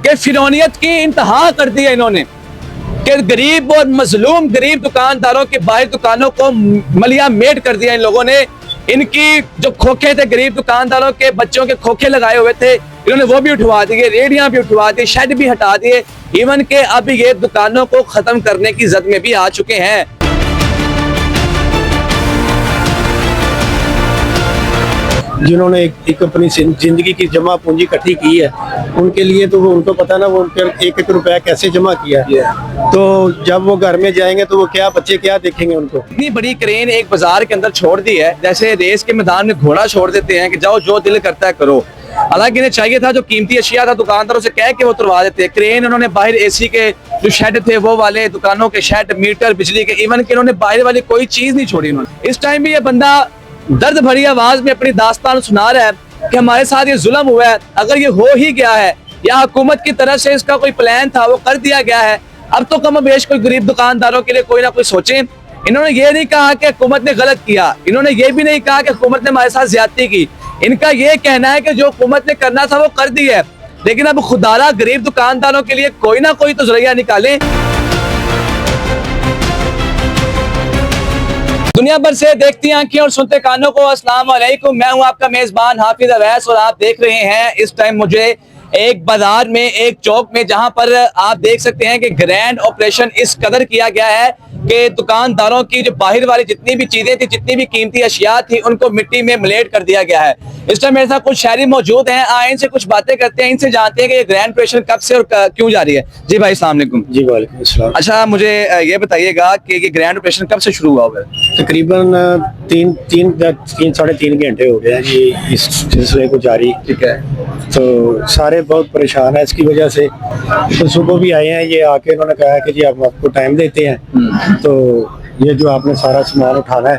कि फिरौनियत की इंतहा कर दी है इन्होंने कि गरीब और मजलूम गरीब दुकानदारों की बाहर दुकानों को मलिया मेट कर दिया इन लोगों ने। इनकी जो खोखे थे गरीब दुकानदारों के बच्चों के खोखे लगाए हुए थे इन्होंने वो भी उठवा दिए, रेडियां भी उठवा दी, शेड भी हटा दिए, इवन के अब ये दुकानों को खत्म करने की जद में भी आ चुके हैं। जिन्होंने एक अपनी जिंदगी की जमा पूंजी इकट्ठी की है उनके लिए तो वो उनको पता ना वो उनके एक रुपया कैसे जमा किया है। तो जब वो घर में जाएंगे तो वो क्या बच्चे क्या देखेंगे उनको। इतनी बड़ी क्रेन एक बाजार के अंदर छोड़ दी है जैसे रेस के मैदान में घोड़ा छोड़ देते हैं कि जाओ जो दिल करता है करो। हालांकि इन्हें चाहिए था जो कीमती अशिया था दुकानदारों से कह के वो उतरवा देते। क्रेन उन्होंने बाहर एसी के जो शेड थे वो वाले दुकानों के शेड, मीटर बिजली के, इवन के इन्होंने बाहर वाली कोई चीज नहीं छोड़ी उन्होंने। इस टाइम भी ये बंदा दर्द भरी आवाज में अपनी दास्तान सुना रहा है कि हमारे साथ ये जुल्म हुआ है, अगर ये हो ही गया है या हुकूमत की तरफ से इसका कोई प्लान था वो कर दिया गया है, अब तो कम बेश कोई गरीब दुकानदारों के लिए कोई ना कोई सोचे। इन्होंने ये नहीं कहा कि हुकूमत ने गलत किया, इन्होंने ये भी नहीं कहा कि हुकूमत ने हमारे साथ ज्यादती की। इनका ये कहना है कि जो हुकूमत ने करना था वो कर दी है, लेकिन अब खुदारा गरीब दुकानदारों के लिए कोई ना कोई तो जरिया निकाले। दुनिया भर से देखती आंखें और सुनते कानों को अस्सलाम वालेकुम। मैं हूं आपका मेजबान हाफिज अवैस और आप देख रहे हैं इस टाइम मुझे एक बाजार में, एक चौक में, जहां पर आप देख सकते हैं कि ग्रैंड ऑपरेशन इस कदर किया गया है कि दुकानदारों की जो बाहर वाली जितनी भी चीजें थी, जितनी भी कीमती अशिया थी, उनको मिट्टी में मिलेट कर दिया गया है। इस टाइम मेरे साथ कुछ शहरी मौजूद हैं, आए इनसे कुछ बातें करते हैं, इनसे जानते हैं कि ये ग्रैंड ऑपरेशन कब से और क्यों जारी है। जी भाई अस्सलाम वालेकुम। जी वालेकुम अस्सलाम। अच्छा, मुझे ये बताइएगा कि ये ग्रैंड ऑपरेशन कब से शुरू हुआ हुआ है? तकरीबन तीन साढ़े तीन घंटे हो गए हैं जी इस सिलसिले को जारी। ठीक है। तो सारे बहुत परेशान है इसकी वजह से। तो सुबह भी आए हैं, ये आके इन्होंने कहा है कि जी आप आपको टाइम देते हैं तो ये जो आपने सारा सामान उठाना है,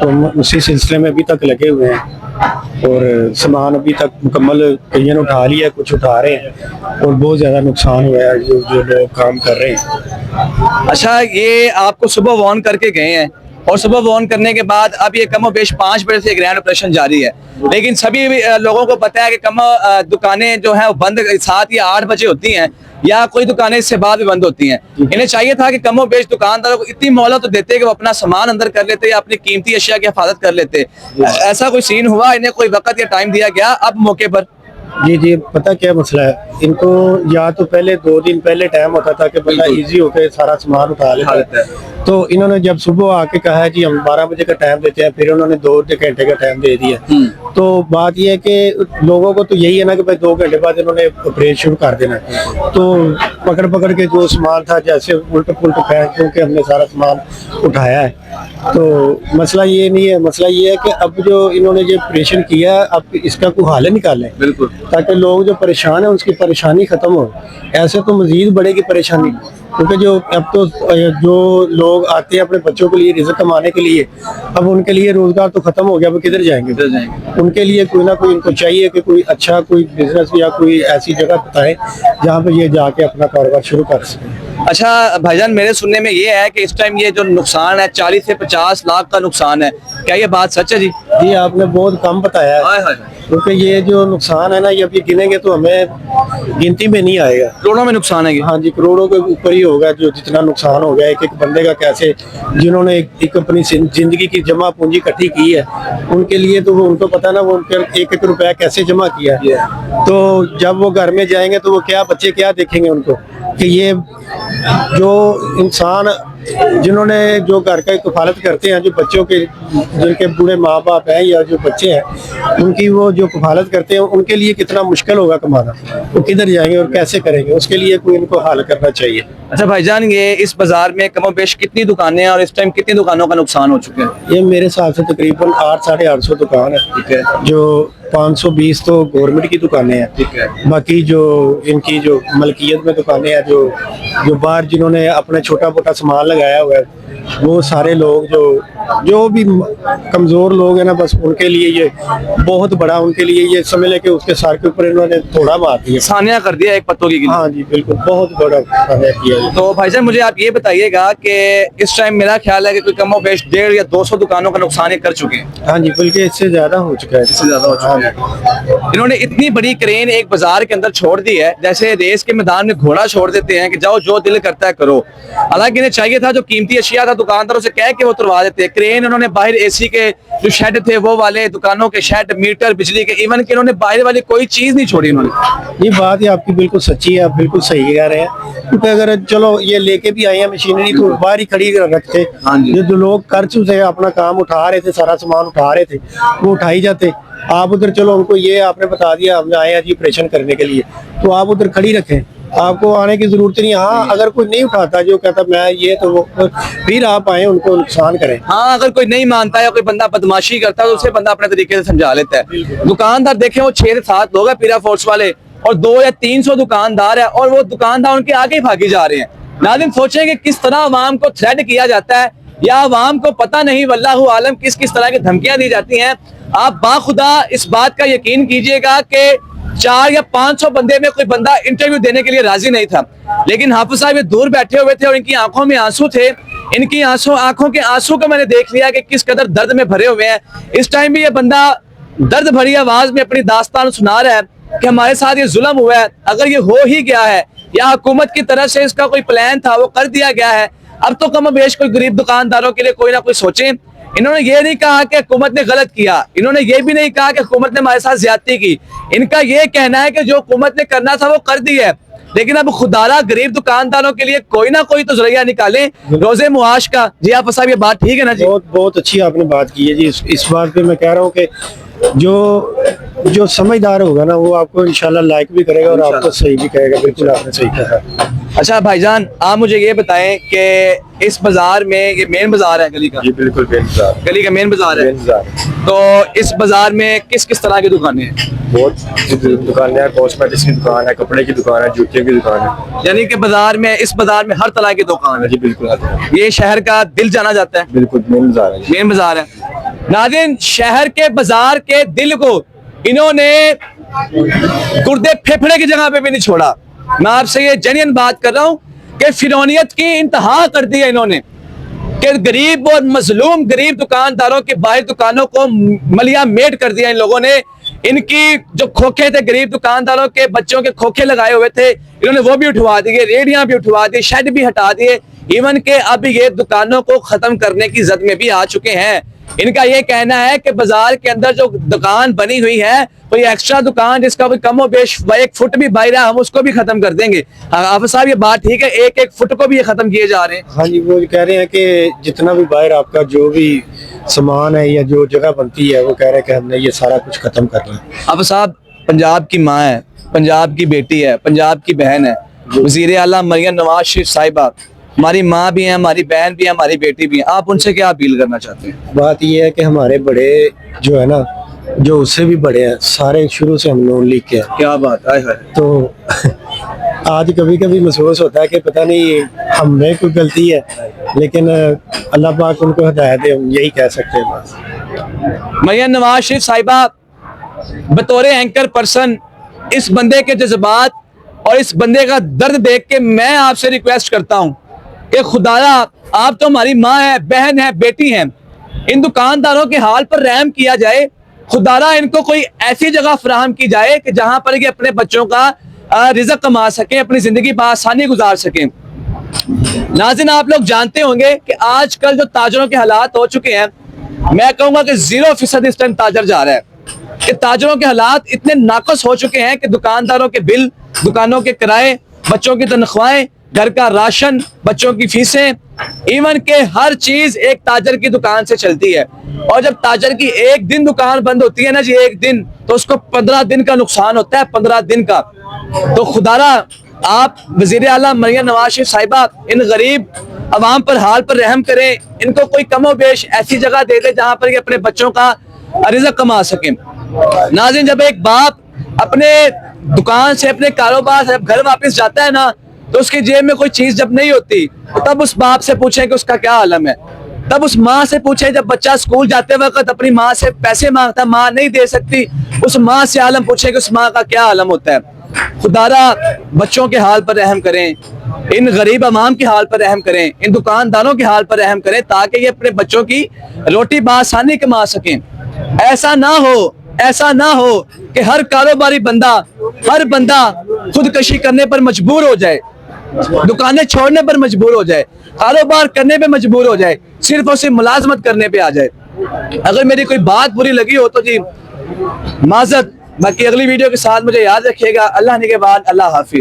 तो उसी सिलसिले में अभी तक लगे हुए हैं और सामान अभी तक मुकम्मल कईयों ने उठा लिया, कुछ उठा रहे हैं और बहुत ज़्यादा नुकसान हुआ है जो लोग काम कर रहे हैं। अच्छा, ये आपको सुबह वार्न करके गए हैं और सुबह वार्न करने के बाद अब ये कमो बेश 5 बजे से ग्रैंड ऑपरेशन जारी है, लेकिन सभी लोगों को पता है कि कम दुकानें जो हैं वो बंद 7 या 8 बजे होती हैं या कोई दुकानें इससे बाद भी बंद होती हैं। इन्हें चाहिए था कि कमो बेश दुकानदारों को इतनी मोहलत तो देते कि वो अपना सामान अंदर कर लेते या अपनी कीमती अशिया की हिफाजत कर लेते। ऐसा कोई सीन हुआ? इन्हें कोई वक्त या टाइम दिया गया अब मौके पर? जी, पता क्या मसला है, इनको या तो पहले 2 दिन पहले टाइम होता था कि बंदा इजी होकर सारा सामान उठा लेता है। तो इन्होंने जब सुबह आके कहा है जी हम 12 बजे का टाइम देते हैं, फिर उन्होंने 2 घंटे का टाइम दे दिया। तो बात यह है कि लोगों को तो यही है ना कि भाई 2 घंटे बाद इन्होंने ऑपरेशन शुरू कर देना है। तो पकड़ के जो सामान था जैसे उल्ट पुल्ट फेंक क्योंकि हमने सारा सामान उठाया है। तो मसला ये नहीं है, मसला ये है कि अब जो इन्होंने जो ऑपरेशन किया है अब इसका कोई हल निकालें, बिल्कुल, ताकि लोग जो परेशान है उसकी परेशानी खत्म हो। ऐसे तो मजीद बढ़ेगी परेशानी, क्योंकि जो अब तो जो लोग आते हैं अपने बच्चों के लिए रिज़्क़ कमाने के लिए, अब उनके लिए रोजगार तो खत्म हो गया, वो किधर जाएंगे? उनके लिए कोई ना कोई इनको चाहिए कि कोई अच्छा कोई बिजनेस या कोई ऐसी जगह बताएं जहाँ पे ये जाके अपना कारोबार शुरू कर सकें। अच्छा भाईजान, मेरे सुनने में ये है कि इस टाइम ये जो नुकसान है 40 से 50 लाख का नुकसान है, क्या ये बात सच है? जी जी, आपने बहुत कम बताया है, क्योंकि ये जो नुकसान है ना ये अभी गिनेंगे तो हमें गिनती में नहीं आएगा। करोड़ों में नुकसान है। हाँ जी, करोड़ों के ऊपर ही होगा जो जितना नुकसान हो गया एक एक बंदे का। कैसे जिन्होंने एक अपनी जिंदगी की जमा पूंजी इकट्ठी की है उनके लिए तो वो उनको पता ना वो उनके एक एक रुपया कैसे जमा किया है। तो जब वो घर में जाएंगे तो वो क्या बच्चे क्या देखेंगे उनको कि ये जो इंसान जिन्होंने जो घर का कफालत करते हैं, जो बच्चों के जिनके बूढ़े माँ बाप हैं या जो बच्चे हैं उनकी वो जो कफालत करते हैं उनके लिए कितना मुश्किल होगा कमाना, वो किधर जाएंगे और कैसे करेंगे? उसके लिए कोई इनको हल करना चाहिए। अच्छा भाईजान, ये इस बाजार में कमोबेश कितनी दुकानें हैं और इस टाइम कितनी दुकानों का नुकसान हो चुके हैं? ये मेरे हिसाब से तकरीबन 800-850 दुकान है। ठीक है। जो 520 तो गवर्नमेंट की दुकानें हैं। ठीक है। बाकी जो इनकी जो मलकियत में दुकानें हैं, जो बाहर जिन्होंने अपने छोटा मोटा सामान लगाया हुआ है, वो सारे लोग जो भी कमजोर लोग हैं ना, बस उनके लिए ये बहुत बड़ा, उनके लिए ये समझ ले कि उसके सर के ऊपर इन्होंने थोड़ा मार दिया, सानिया कर दिया एक पत्तों की। हाँ जी बिल्कुल, बहुत बड़ा सानिया किया। तो भाईजान मुझे आप ये बताइएगा कि इस टाइम मेरा ख्याल है कि कोई कमोबेश 150 या 200 दुकानों का नुकसान ये कर चुके हैं। हाँ जी, बल्कि इससे ज्यादा हो चुका है। इससे ज्यादा हो चुका है। इन्होंने इतनी बड़ी क्रेन एक बाजार के अंदर छोड़ दी है, जैसे रेस के मैदान में घोड़ा छोड़ देते हैं कि जाओ जो दिल करता है करो। हालांकि इन्हें चाहिए था जो कीमती अशिया था दुकानदारों से कह के वो उतरवा देते हैं। क्रेन उन्होंने बाहर एसी के जो शेड थे वो वाले, दुकानों के शेड, मीटर बिजली के, इवन कि इन्होंने बाहर वाली कोई चीज नहीं छोड़ी उन्होंने। ये बात ही आपकी बिल्कुल सच्ची है, आप बिल्कुल सही कह रहे हैं। क्योंकि अगर चलो ये लेके भी आए हैं मशीनरी तो बाहर ही खड़ी रखते, हाँ जी। जो लोग कर चुके अपना काम उठा रहे थे, सारा सामान उठा रहे थे, वो उठाई जाते। आप उधर चलो उनको ये आपने बता दिया हम आए हैं जी ऑपरेशन करने के लिए, तो आप उधर खड़ी रखें, आपको आने की जरूरत नहीं। हाँ, अगर कोई नहीं उठाता जो कहता मैं ये, तो वो फिर आप आए उनको नुकसान करें। हाँ, अगर कोई नहीं मानता है, कोई बंदा बदमाशी करता है तो उसे बंदा अपने तरीके से समझा लेता है। दुकानदार देखें, वो 6 से 7 लोग हैं पीरा फोर्स वाले, और 200 या 300 दुकानदार है, और वो दुकानदार उनके आगे ही भागी जा रहे हैं। नाज़रीन सोचें कि किस तरह अवाम को थ्रेट किया जाता है, या अवाम को पता नहीं वल्लाहु आलम किस किस तरह की धमकियां दी जाती हैं। आप बाखुदा इस बात का यकीन कीजिएगा कि 400 या 500 बंदे में कोई बंदा इंटरव्यू देने के लिए राजी नहीं था, लेकिन हाफिज साहब ये दूर बैठे हुए थे और इनकी आंखों में आंसू थे। इनकी आंखों के आंसू को मैंने देख लिया कि किस कदर दर्द में भरे हुए हैं। इस टाइम भी ये बंदा दर्द भरी आवाज में अपनी दास्तान सुना रहा है कि हमारे साथ ये जुल्म हुआ है, अगर ये हो ही गया है या हुकूमत की तरफ से इसका कोई प्लान था वो कर दिया गया है, अब तो कम बेश कोई गरीब दुकानदारों के लिए कोई ना कोई सोचे। इन्होंने ये नहीं कहा कि हुकूमत ने गलत किया, इन्होंने ये भी नहीं कहा कि हुकूमत ने हमारे साथ ज्यादती की। इनका ये कहना है कि जो हुकूमत ने करना था वो कर दी है, लेकिन अब खुदारा गरीब दुकानदारों के लिए कोई ना कोई तो जरिया निकालें रोजे मुआश का। जी आप साहब ये बात ठीक है ना जी? बहुत बहुत अच्छी आपने बात की है जी। इस बात पे मैं कह रहा हूँ कि जो समझदार होगा ना वो आपको इंशाल्लाह लाइक भी करेगा और आपको सही भी कहेगा। बिल्कुल आपने सही कहा। अच्छा भाईजान, आप मुझे ये बताएं कि इस बाजार में, ये मेन बाजार है गली का? जी बिल्कुल, मेन बाजार, गली का मेन बाजार है। तो इस बाजार में किस किस तरह की दुकानें हैं? बहुत दुकानें हैं, कॉस्मेटिक्स की दुकान है, कपड़े की दुकान है, जूतियों की दुकान है। यानी कि बाजार में, इस बाजार में हर तरह की दुकान है। जी बिल्कुल, ये शहर का दिल जाना जाता है। बिल्कुल मेन बाजार है। मेन बाजार है। नाज़रीन, शहर के बाजार के दिल को इन्होंने गुर्दे फेफड़े की जगह पे भी नहीं छोड़ा। मैं आपसे ये जेन्युइन बात कर रहा हूँ कि फिरौनियत की इंतहा कर दी है इन्होंने, कि गरीब और मजलूम गरीब दुकानदारों के बाहर दुकानों को मलिया मेट कर दिया इन लोगों ने। इनकी जो खोखे थे, गरीब दुकानदारों के बच्चों के खोखे लगाए हुए थे, इन्होंने वो भी उठवा दिए, रेडियां भी उठवा दी, शेड भी हटा दिए, इवन के अब ये दुकानों को खत्म करने की जद में भी आ चुके हैं। इनका ये कहना है कि बाजार के अंदर जो दुकान बनी हुई है, कोई एक्स्ट्रा दुकान जिसका कोई कमो बेश 1 फुट भी बाहर है, हम उसको भी खत्म कर देंगे। हाफिज साहब ये बात ठीक है, 1-1 फुट को भी ये खत्म किए जा रहे हैं? हाँ जी, वो कह रहे हैं कि जितना भी बाहर आपका जो भी सामान है या जो जगह बनती है, वो कह रहे हैं कि हमने ये सारा कुछ खत्म करना है। हाफिज साहब, पंजाब की माँ है, पंजाब की बेटी है, पंजाब की बहन है, वजीर आला मरियम नवाज शरीफ साहिबा हमारी माँ भी है, हमारी बहन भी है, हमारी बेटी भी है। आप उनसे क्या अपील करना चाहते हैं? बात ये है कि हमारे बड़े जो है ना, जो उससे भी बड़े हैं, सारे शुरू से हम लोन लीक के हैं। क्या बात है। तो आज कभी कभी महसूस होता है कि पता नहीं हमने कोई गलती है, लेकिन अल्लाह पाक उनको हिदायत दे, हम यही कह सकते हैं बस। मरियम नवाज शरीफ साहिबा बतौर एंकर पर्सन इस बंदे के जज्बात और इस बंदे का दर्द देख के मैं आपसे रिक्वेस्ट करता हूं कि खुदारा, आप तो हमारी माँ है, बहन है, बेटी हैं, इन दुकानदारों के हाल पर रहम किया जाए। खुदारा, इनको कोई ऐसी जगह फराहम की जाए कि जहां पर ये अपने बच्चों का रिज़्क़ कमा सकें, अपनी जिंदगी बआसानी गुजार सकें। नाज़रीन, आप लोग जानते होंगे कि आजकल जो ताजरों के हालात हो चुके हैं, मैं कहूंगा कि 0% इस टाइम ताजर जा रहा है, कि ताजरों के हालात इतने नाकस हो चुके हैं कि दुकानदारों के बिल, दुकानों के किराए, बच्चों की तनख्वाहें, घर का राशन, बच्चों की फीसें, इवन के हर चीज एक ताजर की दुकान से चलती है। और जब ताजर की एक दिन दुकान बंद होती है ना जी, एक दिन, तो उसको 15 दिन का नुकसान होता है, 15 दिन का। तो खुदारा, आप वजीर आला मरियम नवाज शरीफ साहिबा इन गरीब अवाम पर हाल पर रहम करें, इनको कोई कमो बेश ऐसी जगह दे दे जहां पर ये अपने बच्चों का रिज़्क़ कमा सकें। नाज़रीन, जब एक बाप अपने दुकान से, अपने कारोबार से घर वापस जाता है ना, तो उसकी जेब में कोई चीज जब नहीं होती, तो तब उस बाप से पूछें कि उसका क्या आलम है। तब उस माँ से पूछें, जब बच्चा स्कूल जाते वक्त अपनी माँ से पैसे मांगता, माँ नहीं दे सकती, उस माँ से आलम पूछें कि उस माँ का क्या आलम होता है। खुदारा, बच्चों के हाल पर रहम करें, इन गरीब अवाम के हाल पर रहम करें, इन दुकानदारों के हाल पर रहम करें, ताकि ये अपने बच्चों की रोटी बआसानी कमा सकें। ऐसा ना हो, ऐसा ना हो कि हर कारोबारी बंदा, हर बंदा खुदकशी करने पर मजबूर हो जाए, दुकानें छोड़ने पर मजबूर हो जाए, कारोबार करने पे मजबूर हो जाए, सिर्फ और सिर्फ मुलाजमत करने पे आ जाए। अगर मेरी कोई बात बुरी लगी हो तो जी माजरत, बाकी अगली वीडियो के साथ मुझे याद रखिएगा। अल्लाह ने के बाद अल्लाह हाफिज।